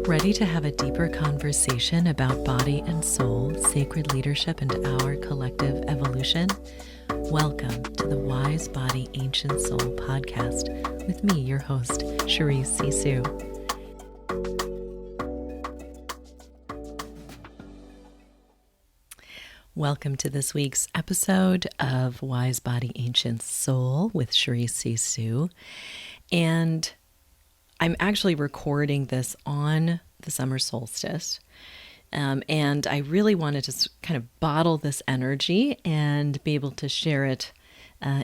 Ready to have a deeper conversation about body and soul, sacred leadership, and our collective evolution? Welcome to the Wise Body, Ancient Soul podcast with me, your host, Charisse Sisou. Welcome to this week's episode of Wise Body, Ancient Soul with Charisse Sisou. And I'm actually recording this on the summer solstice. And I really wanted to kind of bottle this energy and be able to share it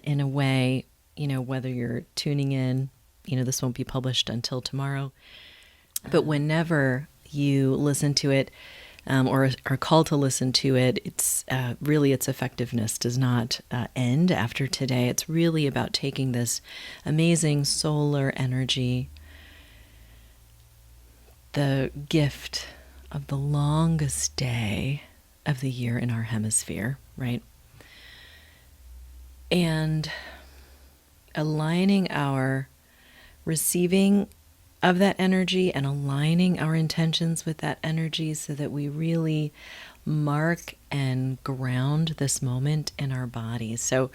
in a way, whether you're tuning in, this won't be published until tomorrow. But whenever you listen to it or are called to listen to it, it's really its effectiveness does not end after today. It's really about taking this amazing solar energy, the gift of the longest day of the year in our hemisphere, right? And aligning our receiving of that energy and aligning our intentions with that energy so that we really mark and ground this moment in our bodies. So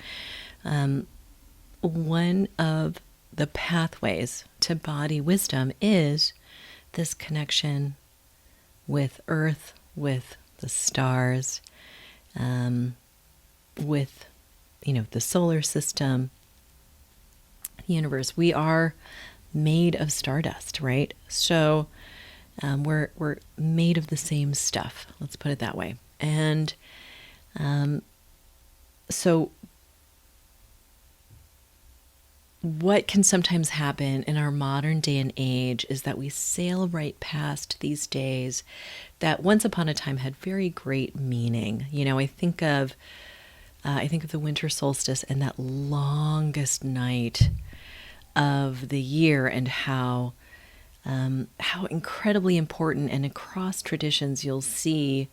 one of the pathways to body wisdom is this connection with Earth, with the stars, with, the solar system, the universe. We are made of stardust, right? So we're made of the same stuff. Let's put it that way. And so what can sometimes happen in our modern day and age is that we sail right past these days that once upon a time had very great meaning. I think of the winter solstice and that longest night of the year and how incredibly important, and across traditions you'll see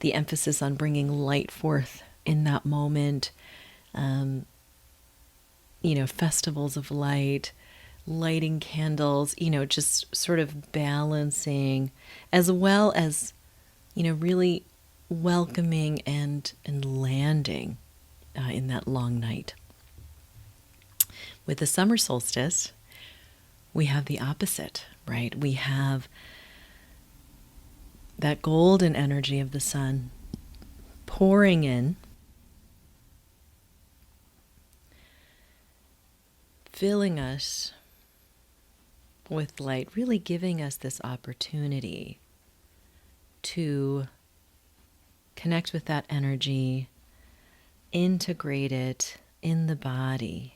the emphasis on bringing light forth in that moment. Festivals of light, lighting candles, just sort of balancing, as well as, really welcoming and landing in that long night. With the summer solstice, we have the opposite, right? We have that golden energy of the sun pouring in, filling us with light, really giving us this opportunity to connect with that energy, integrate it in the body,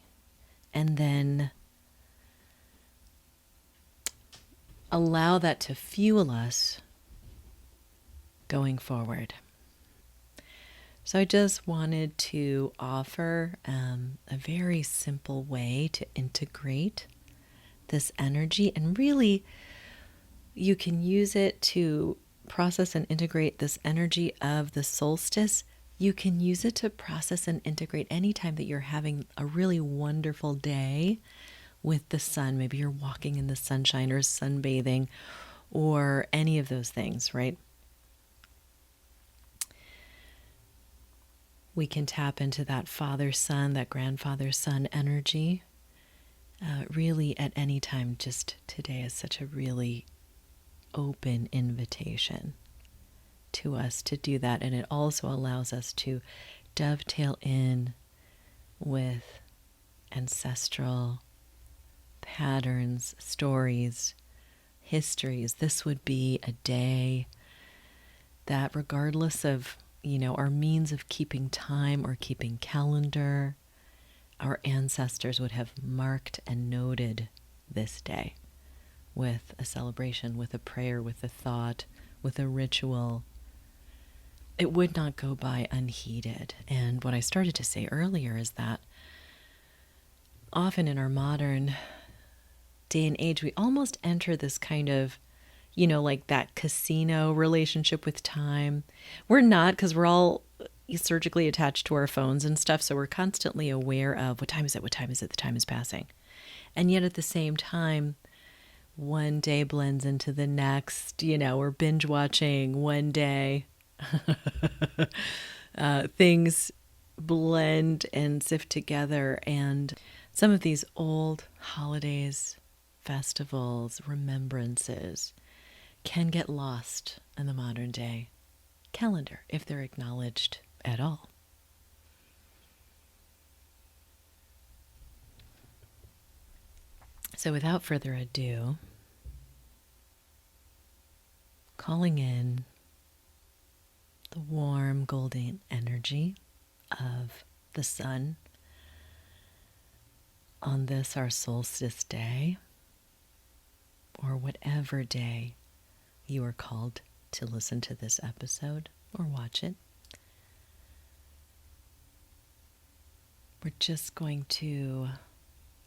and then allow that to fuel us going forward. So I just wanted to offer a very simple way to integrate this energy, and really you can use it to process and integrate this energy of the solstice. You can use it to process and integrate anytime that you're having a really wonderful day with the sun. Maybe you're walking in the sunshine or sunbathing or any of those things, right? We can tap into that father-son, that grandfather-son energy. Really at any time, just today is such a really open invitation to us to do that. And it also allows us to dovetail in with ancestral patterns, stories, histories. This would be a day that, regardless of our means of keeping time or keeping calendar, our ancestors would have marked and noted this day with a celebration, with a prayer, with a thought, with a ritual. It would not go by unheeded. And what I started to say earlier is that often in our modern day and age, we almost enter this kind of like that casino relationship with time. We're not, because we're all surgically attached to our phones and stuff, so we're constantly aware of what time is it, the time is passing. And yet at the same time, one day blends into the next, we're binge watching one day. Things blend and sift together. And some of these old holidays, festivals, remembrances can get lost in the modern day calendar if they're acknowledged at all. So without further ado, calling in the warm golden energy of the sun on this, our solstice day, or whatever day you are called to listen to this episode or watch it. We're just going to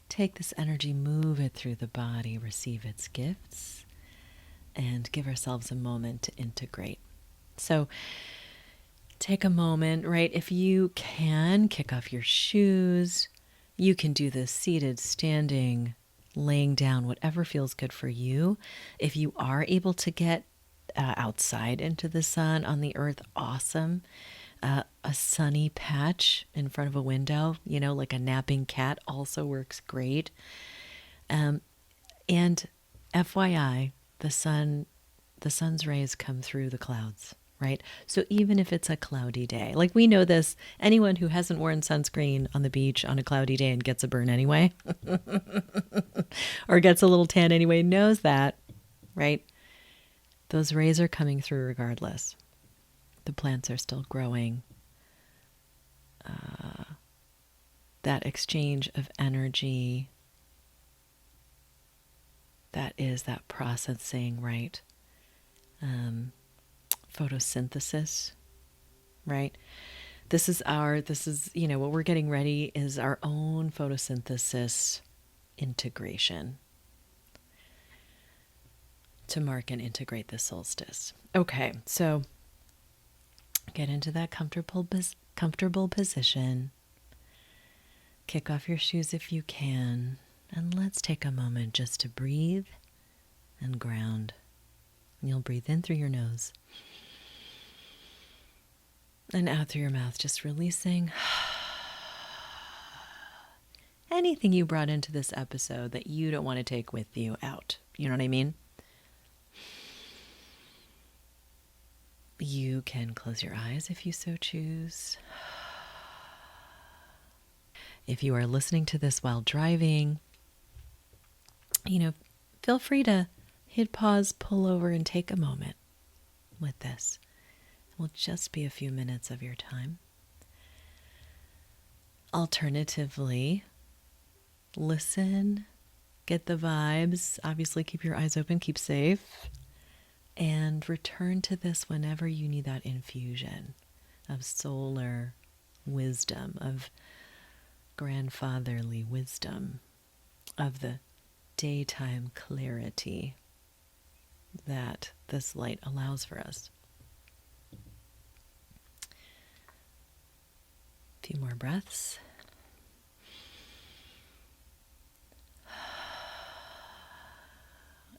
take this energy, move it through the body, receive its gifts, and give ourselves a moment to integrate. So take a moment, right? If you can, kick off your shoes. You can do this seated, standing, laying down, whatever feels good for you. If you are able to get outside into the sun on the earth, awesome. A sunny patch in front of a window, like a napping cat, also works great. And FYI, the sun's rays come through the clouds, right? So even if it's a cloudy day, like we know this, anyone who hasn't worn sunscreen on the beach on a cloudy day and gets a burn anyway, or gets a little tan anyway, knows that, right? Those rays are coming through regardless. The plants are still growing. That exchange of energy, that is that processing, right? Photosynthesis, right? This is what we're getting ready is our own photosynthesis integration to mark and integrate the solstice. Okay, so get into that comfortable position. Kick off your shoes if you can. And let's take a moment just to breathe and ground. And you'll breathe in through your nose and out through your mouth, just releasing anything you brought into this episode that you don't want to take with you out. You know what I mean? You can close your eyes if you so choose. If you are listening to this while driving, feel free to hit pause, pull over, and take a moment with this. It will just be a few minutes of your time. Alternatively, listen, get the vibes. Obviously, keep your eyes open, keep safe, and return to this whenever you need that infusion of solar wisdom, of grandfatherly wisdom, of the daytime clarity that this light allows for us. A few more breaths.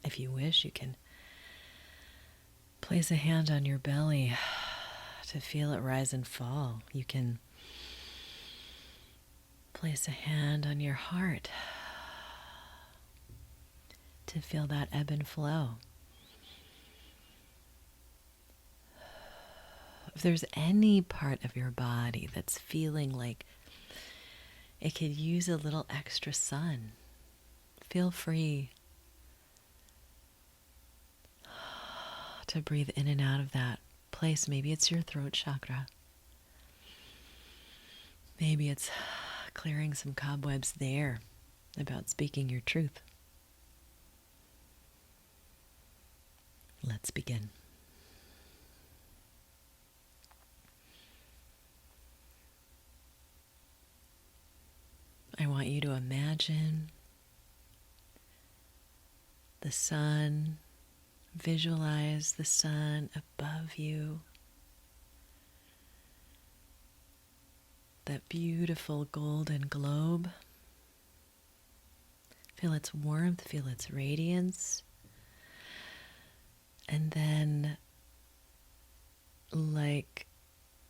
If you wish, you can place a hand on your belly to feel it rise and fall. You can place a hand on your heart to feel that ebb and flow. If there's any part of your body that's feeling like it could use a little extra sun, feel free to breathe in and out of that place. Maybe it's your throat chakra. Maybe it's clearing some cobwebs there about speaking your truth. Let's begin. I want you to imagine the sun, visualize the sun above you, that beautiful golden globe Feel its warmth, feel its radiance. And then, like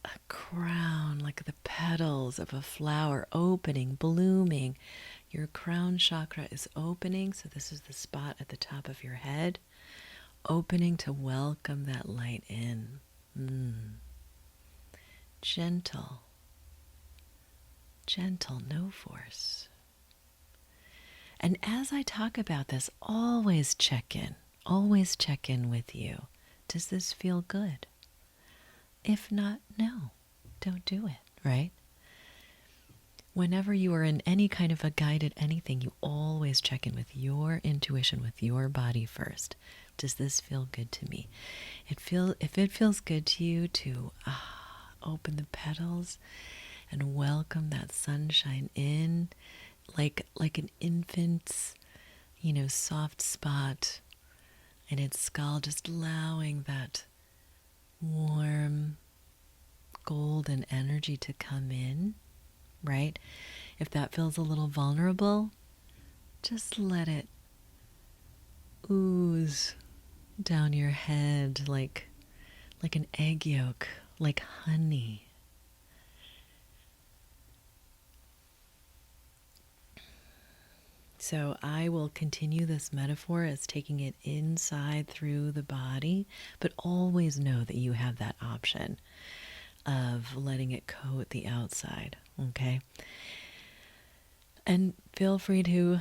a crown, like the petals of a flower opening, blooming, your crown chakra is opening. So this is the spot at the top of your head, opening to welcome that light in. Gentle, no force. And as I talk about this, always check in with you. Does this feel good? If not, no, don't do it, right? Whenever you are in any kind of a guided anything, you always check in with your intuition, with your body first. Does this feel good to me? If it feels good to you to open the petals and welcome that sunshine in, like an infant's, soft spot in its skull, just allowing that warm golden energy to come in, right? If that feels a little vulnerable, just let it ooze down your head like an egg yolk, like honey. So I will continue this metaphor as taking it inside through the body, but always know that you have that option of letting it coat the outside, okay? And feel free to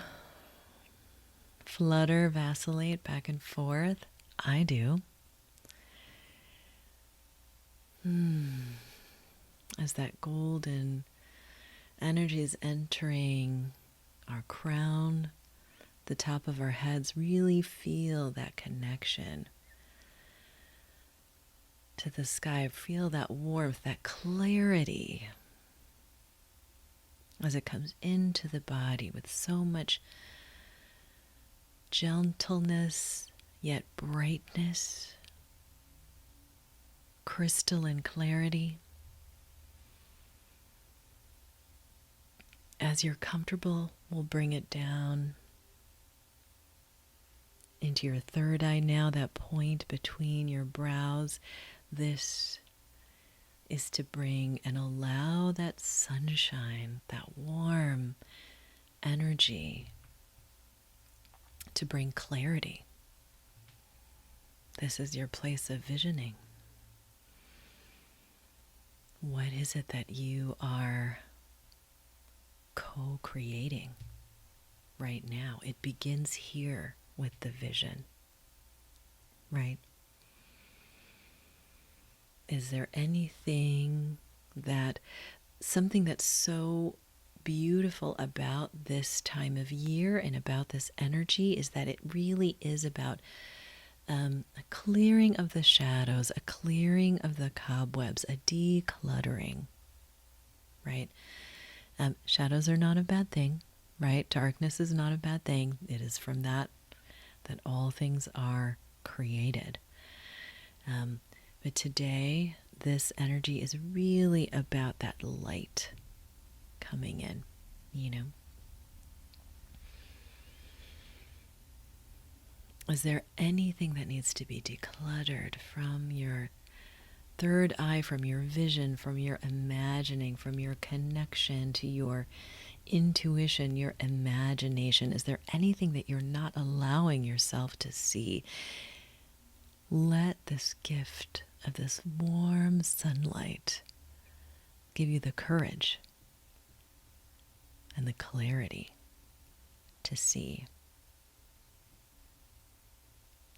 flutter, vacillate back and forth. I do. As that golden energy is entering our crown, the top of our heads, really feel that connection to the sky. Feel that warmth, that clarity as it comes into the body with so much gentleness, yet brightness, crystalline clarity. As you're comfortable, we'll bring it down into your third eye now, that point between your brows. This is to bring and allow that sunshine, that warm energy to bring clarity. This is your place of visioning. What is it that you are co-creating right now? It begins here with the vision, right? Is there something that's so beautiful about this time of year and about this energy is that it really is about a clearing of the shadows, a clearing of the cobwebs, a decluttering, right? Shadows are not a bad thing, right? Darkness is not a bad thing. It is from that all things are created. But today, this energy is really about that light coming in, Is there anything that needs to be decluttered from your third eye, from your vision, from your imagining, from your connection to your intuition, your imagination? Is there anything that you're not allowing yourself to see? Let this gift of this warm sunlight give you the courage and the clarity to see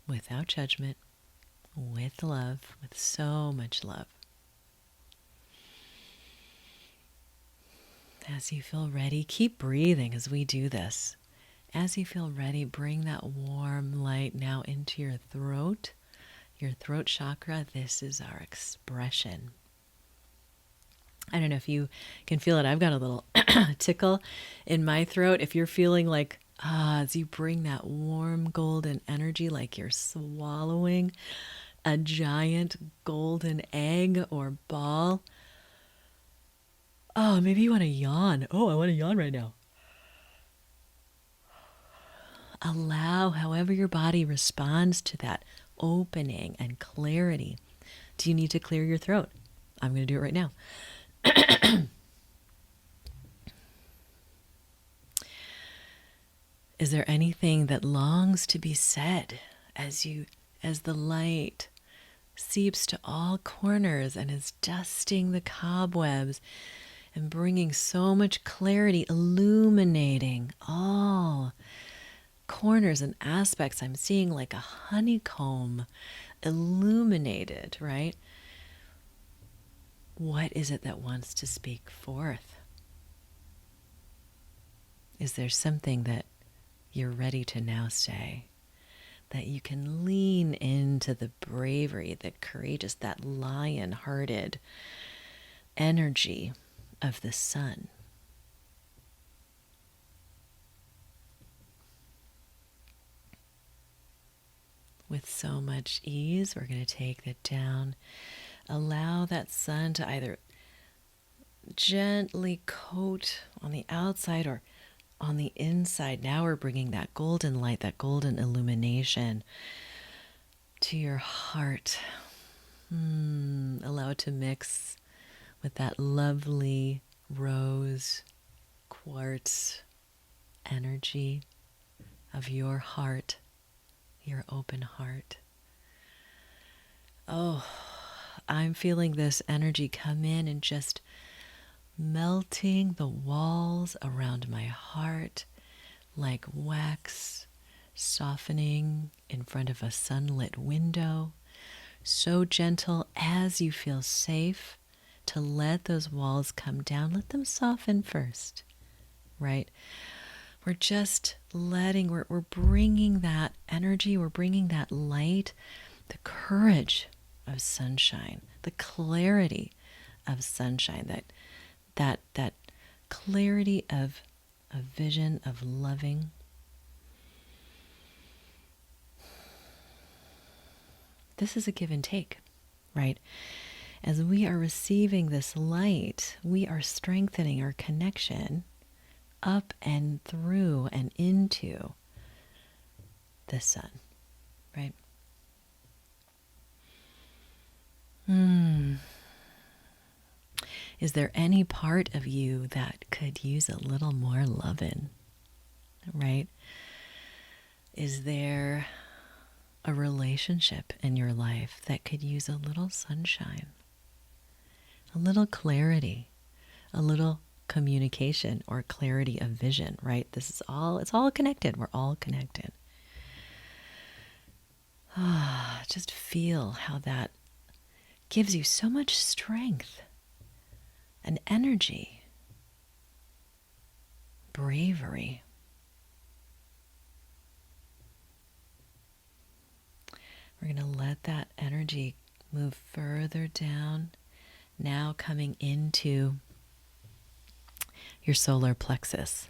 without judgment, with love, with so much love. As you feel ready, keep breathing as we do this. As you feel ready, bring that warm light now into your throat chakra. This is our expression. I don't know if you can feel it. I've got a little tickle in my throat. If you're feeling like, as you bring that warm golden energy, like you're swallowing a giant golden egg or ball. Oh, maybe you want to yawn. Oh, I want to yawn right now. Allow however your body responds to that opening and clarity. Do you need to clear your throat? I'm going to do it right now. Is there anything that longs to be said as the light seeps to all corners and is dusting the cobwebs and bringing so much clarity, illuminating all corners and aspects? I'm seeing like a honeycomb illuminated, right? What is it that wants to speak forth? Is there something that you're ready to now say, that you can lean into the bravery, the courageous, that lion-hearted energy of the sun? With so much ease, we're going to take that down. Allow that sun to either gently coat on the outside or on the inside. Now we're bringing that golden light, that golden illumination to your heart. Allow it to mix with that lovely rose quartz energy of your heart, your open heart. Oh, I'm feeling this energy come in and just melting the walls around my heart like wax, softening in front of a sunlit window. So gentle as you feel safe to let those walls come down. Let them soften first, right? We're just we're bringing that energy, we're bringing that light, the courage of sunshine, the clarity of sunshine, that clarity of a vision of loving. This is a give and take, right? As we are receiving this light, we are strengthening our connection up and through and into the sun, right? Is there any part of you that could use a little more lovin', right? Is there a relationship in your life that could use a little sunshine, a little clarity, a little communication or clarity of vision, right? It's all connected. We're all connected. Just feel how that gives you so much strength and energy, bravery. We're going to let that energy move further down, now coming into your solar plexus.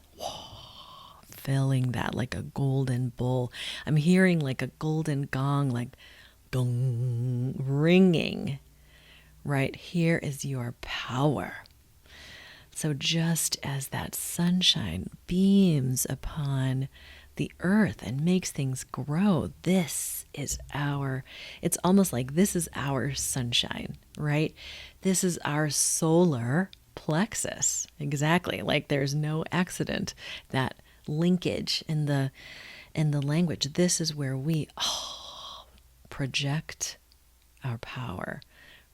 Filling that like a golden bowl. I'm hearing like a golden gong, like gong, ringing. Right here is your power. So just as that sunshine beams upon the earth and makes things grow, it's almost like this is our sunshine, right? This is our solar plexus. Exactly. Like there's no accident, that linkage in the language. This is where we project our power,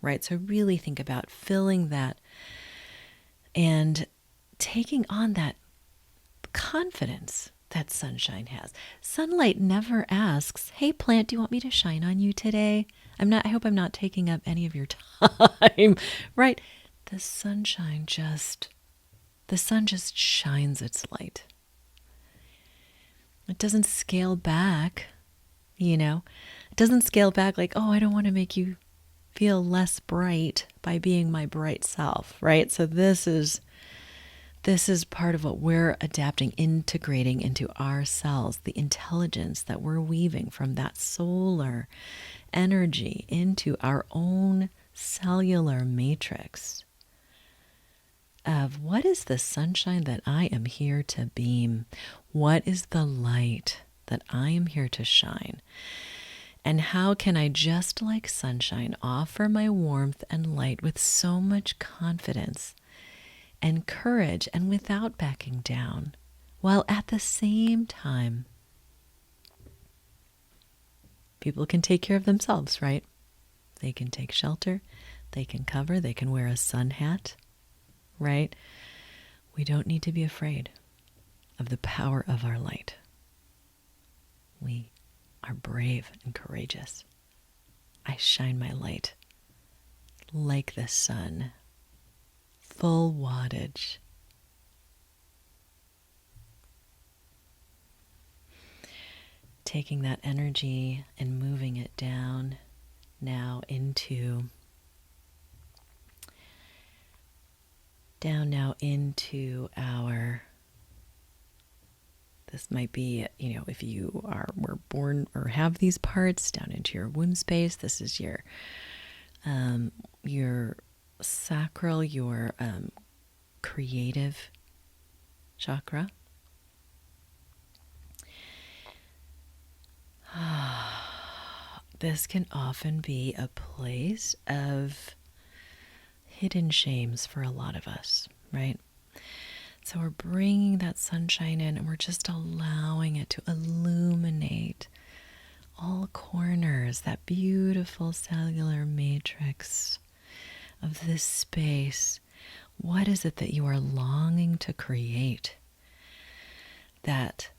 right? So really think about filling that and taking on that confidence that sunshine has. Sunlight never asks, "Hey plant, do you want me to shine on you today?" I hope I'm not taking up any of your time, right? The sun just shines its light. It doesn't scale back, It doesn't scale back like, "Oh, I don't want to make you feel less bright by being my bright self," right? So this is part of what we're adapting, integrating into our cells, the intelligence that we're weaving from that solar energy into our own cellular matrix of what is the sunshine that I am here to beam? What is the light that I am here to shine. And how can I, just like sunshine, offer my warmth and light with so much confidence and courage and without backing down, while at the same time, people can take care of themselves, right? They can take shelter, they can cover, they can wear a sun hat, right? We don't need to be afraid of the power of our light. We are brave and courageous. I shine my light like the sun, full wattage. Taking that energy and moving it down now into our, this might be, if you were born or have these parts, down into your womb space. This is your sacral, your creative chakra. This can often be a place of hidden shames for a lot of us, right? So we're bringing that sunshine in and we're just allowing it to illuminate all corners, that beautiful cellular matrix of this space. What is it that you are longing to create? That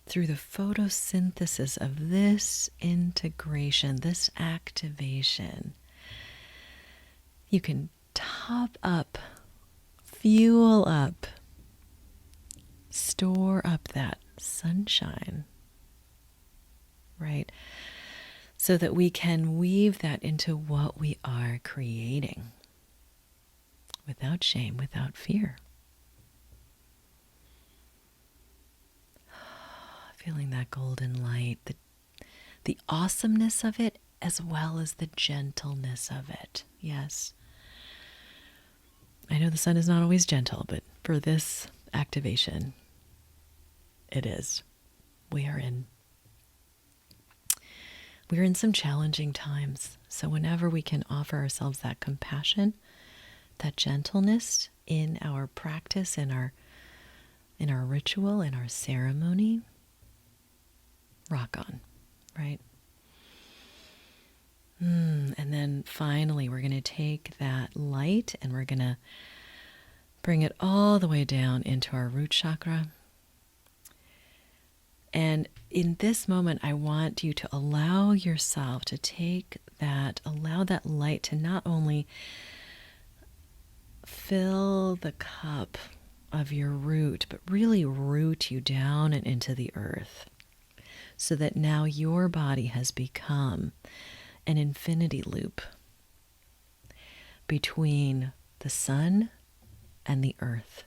through the photosynthesis of this integration, this activation, you can top up, fuel up, store up that sunshine, right? So that we can weave that into what we are creating without shame, without fear. Feeling that golden light, the awesomeness of it, as well as the gentleness of it. Yes. I know the sun is not always gentle, but for this activation, it is. We're in some challenging times. So whenever we can offer ourselves that compassion, that gentleness in our practice, in our ritual, in our ceremony, rock on, right? And then finally, we're going to take that light and we're going to bring it all the way down into our root chakra. And in this moment, I want you to allow yourself to allow that light to not only fill the cup of your root, but really root you down and into the earth. So that now your body has become an infinity loop between the sun and the earth,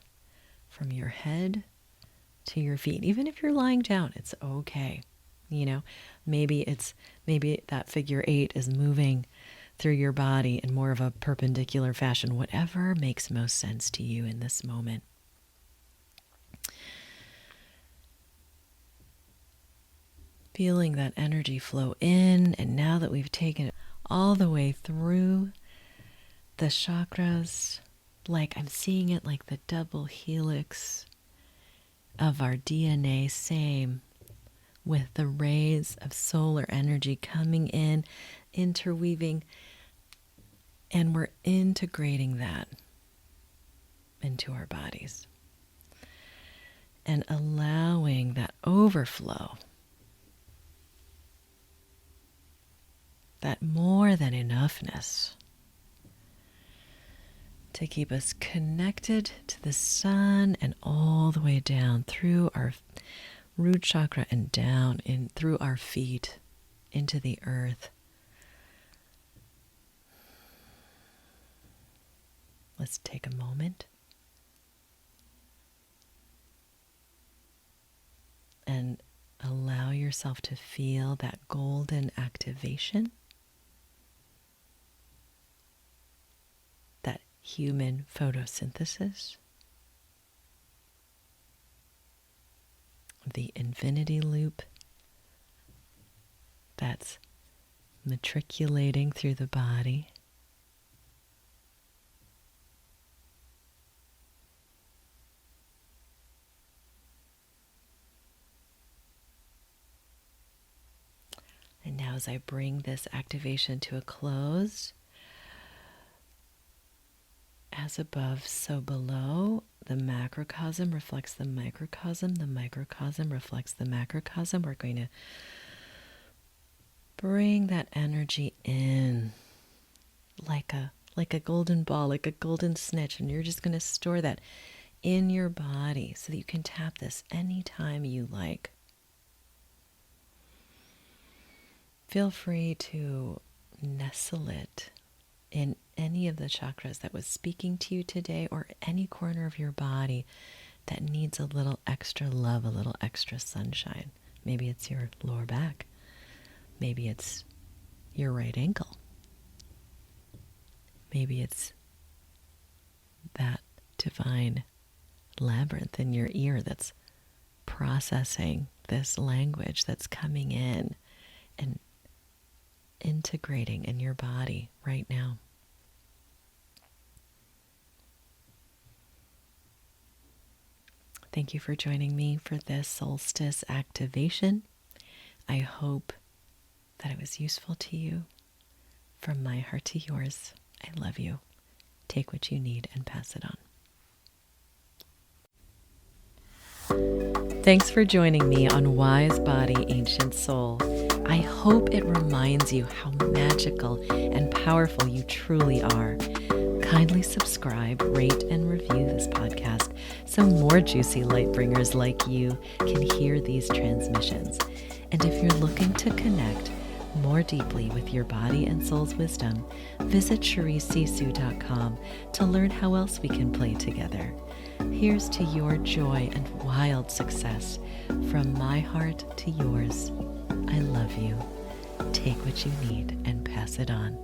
from your head to your feet. Even if you're lying down, it's okay. Maybe that figure 8 is moving through your body in more of a perpendicular fashion, whatever makes most sense to you in this moment. Feeling that energy flow in, and now that we've taken it all the way through the chakras, like I'm seeing it like the double helix of our DNA, same with the rays of solar energy coming in, interweaving, and we're integrating that into our bodies and allowing that overflow, that more than enoughness, to keep us connected to the sun and all the way down through our root chakra and down in through our feet into the earth. Let's take a moment and allow yourself to feel that golden activation, that human photosynthesis, the infinity loop that's matriculating through the body. And now as I bring this activation to a close, as above, so below, the macrocosm reflects the microcosm reflects the macrocosm. We're going to bring that energy in like a golden ball, like a golden snitch, and you're just going to store that in your body so that you can tap this anytime you like. Feel free to nestle it in any of the chakras that was speaking to you today, or any corner of your body that needs a little extra love, a little extra sunshine. Maybe it's your lower back. Maybe it's your right ankle. Maybe it's that divine labyrinth in your ear that's processing this language that's coming in and integrating in your body right now. Thank you for joining me for this solstice activation. I hope that it was useful to you. From my heart to yours, I love you. Take what you need and pass it on. Thanks for joining me on Wise Body, Ancient Soul. I hope it reminds you how magical and powerful you truly are. Kindly subscribe, rate, and review this podcast so more juicy light bringers like you can hear these transmissions. And if you're looking to connect more deeply with your body and soul's wisdom, visit CharisseSisou.com to learn how else we can play together. Here's to your joy and wild success. From my heart to yours, I love you. Take what you need and pass it on.